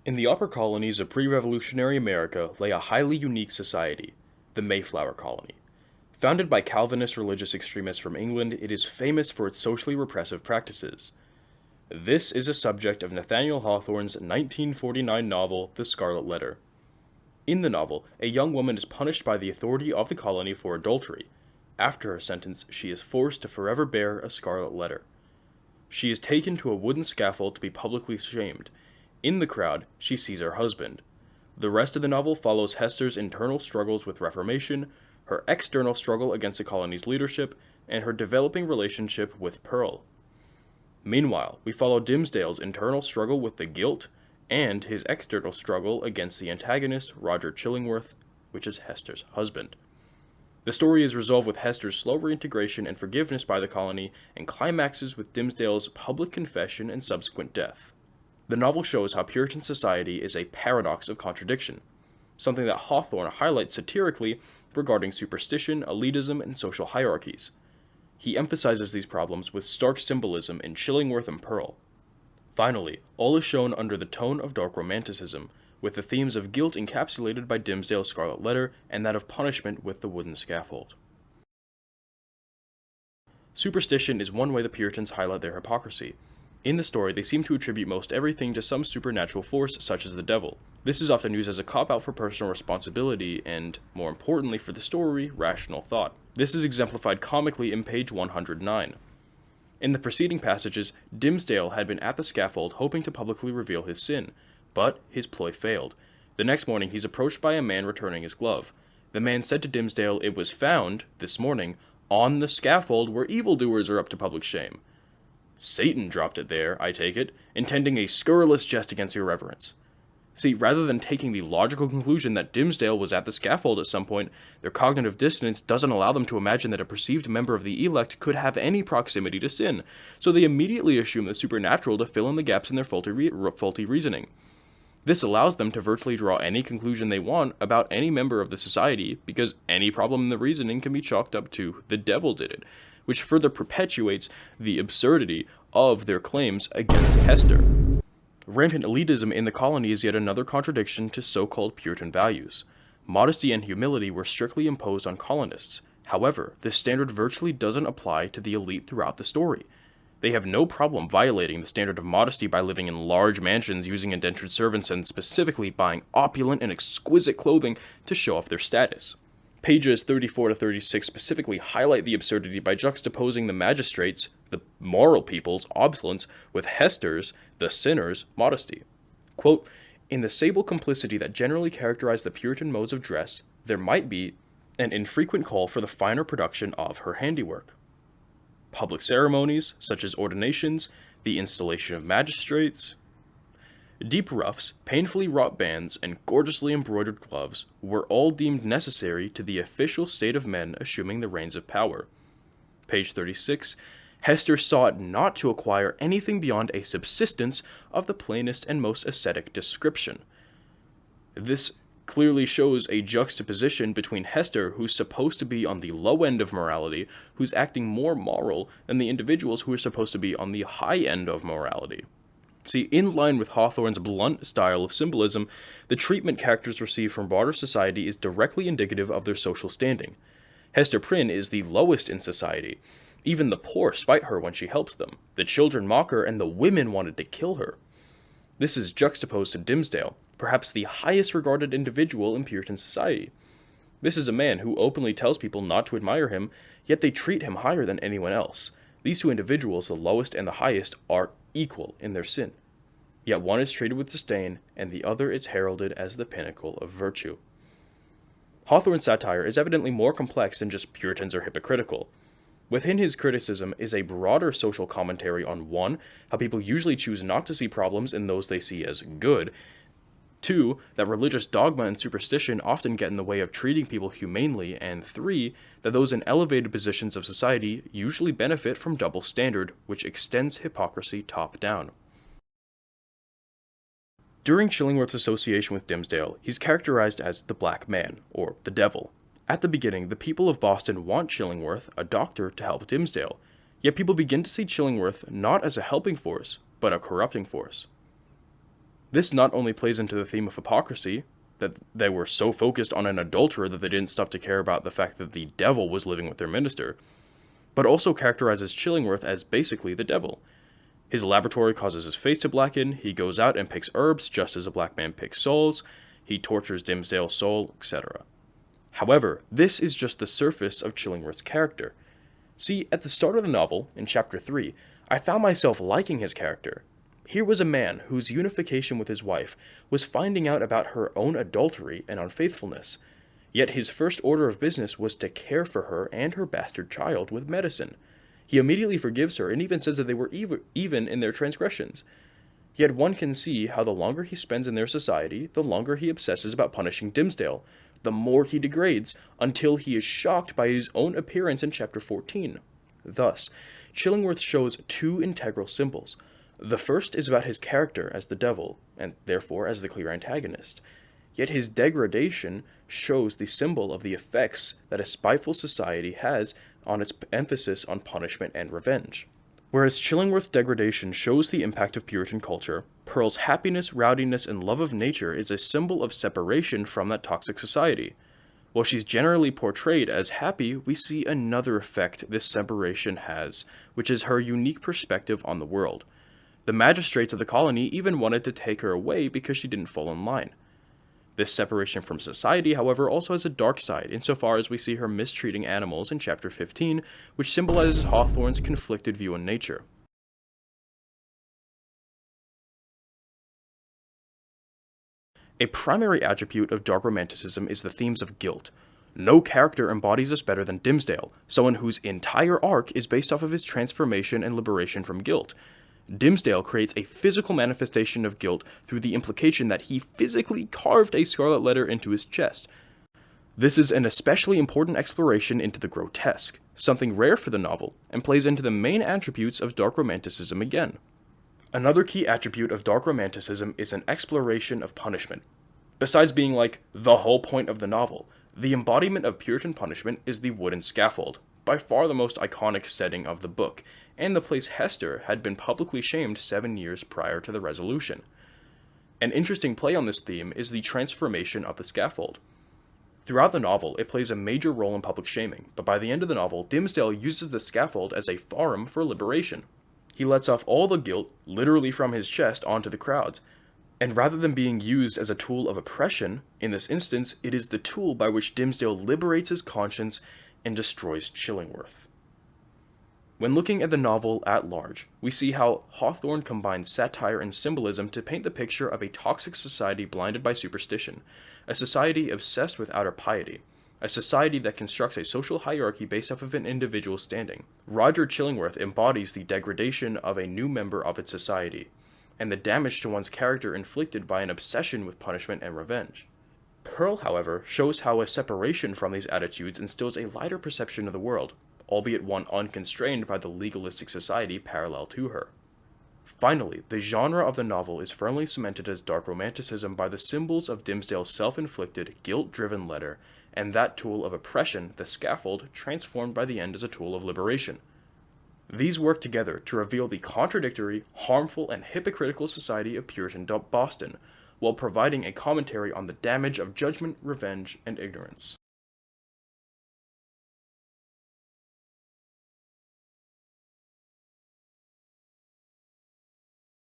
In the upper colonies of pre-revolutionary America lay a highly unique society, the Mayflower Colony. Founded by Calvinist religious extremists from England, it is famous for its socially repressive practices. This is a subject of Nathaniel Hawthorne's 1949 novel, The Scarlet Letter. In the novel, a young woman is punished by the authority of the colony for adultery. After her sentence, she is forced to forever bear a scarlet letter. She is taken to a wooden scaffold to be publicly shamed. In the crowd, she sees her husband. The rest of the novel follows Hester's internal struggles with Reformation, her external struggle against the colony's leadership, and her developing relationship with Pearl. Meanwhile, we follow Dimmesdale's internal struggle with the guilt, and his external struggle against the antagonist, Roger Chillingworth, which is Hester's husband. The story is resolved with Hester's slow reintegration and forgiveness by the colony, and climaxes with Dimmesdale's public confession and subsequent death. The novel shows how Puritan society is a paradox of contradiction, something that Hawthorne highlights satirically regarding superstition, elitism, and social hierarchies. He emphasizes these problems with stark symbolism in Chillingworth and Pearl. Finally, all is shown under the tone of dark romanticism, with the themes of guilt encapsulated by Dimmesdale's Scarlet Letter and that of punishment with the wooden scaffold. Superstition is one way the Puritans highlight their hypocrisy. In the story, they seem to attribute most everything to some supernatural force such as the devil. This is often used as a cop-out for personal responsibility and, more importantly for the story, rational thought. This is exemplified comically in page 109. In the preceding passages, Dimmesdale had been at the scaffold hoping to publicly reveal his sin, but his ploy failed. The next morning, he's approached by a man returning his glove. The man said to Dimmesdale, "It was found, this morning, on the scaffold where evildoers are up to public shame." Satan dropped it there, I take it, intending a scurrilous jest against your reverence. See, rather than taking the logical conclusion that Dimmesdale was at the scaffold at some point, their cognitive dissonance doesn't allow them to imagine that a perceived member of the elect could have any proximity to sin, so they immediately assume the supernatural to fill in the gaps in their faulty reasoning. This allows them to virtually draw any conclusion they want about any member of the society, because any problem in the reasoning can be chalked up to the devil did it, which further perpetuates the absurdity of their claims against Hester. Rampant elitism in the colony is yet another contradiction to so-called Puritan values. Modesty and humility were strictly imposed on colonists. However, this standard virtually doesn't apply to the elite throughout the story. They have no problem violating the standard of modesty by living in large mansions, using indentured servants, and specifically buying opulent and exquisite clothing to show off their status. Pages 34 to 36 specifically highlight the absurdity by juxtaposing the magistrates, the moral people's, opulence with Hester's, the sinner's, modesty. Quote, "In the sable complicity that generally characterized the Puritan modes of dress, there might be an infrequent call for the finer production of her handiwork. Public ceremonies, such as ordinations, the installation of magistrates, deep ruffs, painfully wrought bands, and gorgeously embroidered gloves were all deemed necessary to the official state of men assuming the reins of power." Page 36, "Hester sought not to acquire anything beyond a subsistence of the plainest and most ascetic description." This clearly shows a juxtaposition between Hester, who's supposed to be on the low end of morality, who's acting more moral than the individuals who are supposed to be on the high end of morality. See, in line with Hawthorne's blunt style of symbolism, the treatment characters receive from broader society is directly indicative of their social standing. Hester Prynne is the lowest in society. Even the poor spite her when she helps them. The children mock her, and the women wanted to kill her. This is juxtaposed to Dimmesdale, perhaps the highest regarded individual in Puritan society. This is a man who openly tells people not to admire him, yet they treat him higher than anyone else. These two individuals, the lowest and the highest, are equal in their sin. Yet one is treated with disdain, and the other is heralded as the pinnacle of virtue. Hawthorne's satire is evidently more complex than just Puritans are hypocritical. Within his criticism is a broader social commentary on 1. How people usually choose not to see problems in those they see as good, 2. That religious dogma and superstition often get in the way of treating people humanely, and 3. That those in elevated positions of society usually benefit from double standard, which extends hypocrisy top-down. During Chillingworth's association with Dimmesdale, he's characterized as the Black Man, or the Devil. At the beginning, the people of Boston want Chillingworth, a doctor, to help Dimmesdale, yet people begin to see Chillingworth not as a helping force, but a corrupting force. This not only plays into the theme of hypocrisy, that they were so focused on an adulterer that they didn't stop to care about the fact that the devil was living with their minister, but also characterizes Chillingworth as basically the devil. His laboratory causes his face to blacken, he goes out and picks herbs just as a black man picks souls, he tortures Dimmesdale's soul, etc. However, this is just the surface of Chillingworth's character. See, at the start of the novel, in chapter 3, I found myself liking his character. Here was a man whose unification with his wife was finding out about her own adultery and unfaithfulness, yet his first order of business was to care for her and her bastard child with medicine. He immediately forgives her and even says that they were even in their transgressions. Yet one can see how the longer he spends in their society, the longer he obsesses about punishing Dimmesdale, the more he degrades, until he is shocked by his own appearance in chapter 14. Thus, Chillingworth shows two integral symbols. The first is about his character as the devil, and therefore as the clear antagonist. Yet his degradation shows the symbol of the effects that a spiteful society has on its emphasis on punishment and revenge. Whereas Chillingworth's degradation shows the impact of Puritan culture, Pearl's happiness, rowdiness, and love of nature is a symbol of separation from that toxic society. While she's generally portrayed as happy, we see another effect this separation has, which is her unique perspective on the world. The magistrates of the colony even wanted to take her away because she didn't fall in line. This separation from society, however, also has a dark side, insofar as we see her mistreating animals in chapter 15, which symbolizes Hawthorne's conflicted view on nature. A primary attribute of dark romanticism is the themes of guilt. No character embodies this better than Dimmesdale, someone whose entire arc is based off of his transformation and liberation from guilt. Dimmesdale creates a physical manifestation of guilt through the implication that he physically carved a scarlet letter into his chest. This is an especially important exploration into the grotesque, something rare for the novel, and plays into the main attributes of dark romanticism again. Another key attribute of dark romanticism is an exploration of punishment. Besides being like the whole point of the novel, the embodiment of Puritan punishment is the wooden scaffold, by far the most iconic setting of the book, and the place Hester had been publicly shamed 7 years prior to the resolution. An interesting play on this theme is the transformation of the scaffold. Throughout the novel, it plays a major role in public shaming, but by the end of the novel, Dimmesdale uses the scaffold as a forum for liberation. He lets off all the guilt, literally from his chest, onto the crowds, and rather than being used as a tool of oppression, in this instance, it is the tool by which Dimmesdale liberates his conscience and destroys Chillingworth. When looking at the novel at large, we see how Hawthorne combines satire and symbolism to paint the picture of a toxic society blinded by superstition, a society obsessed with outer piety, a society that constructs a social hierarchy based off of an individual's standing. Roger Chillingworth embodies the degradation of a new member of its society, and the damage to one's character inflicted by an obsession with punishment and revenge. Pearl, however, shows how a separation from these attitudes instills a lighter perception of the world, albeit one unconstrained by the legalistic society parallel to her. Finally, the genre of the novel is firmly cemented as dark romanticism by the symbols of Dimmesdale's self-inflicted, guilt-driven letter, and that tool of oppression, the scaffold, transformed by the end as a tool of liberation. These work together to reveal the contradictory, harmful, and hypocritical society of Puritan Boston, while providing a commentary on the damage of judgment, revenge, and ignorance.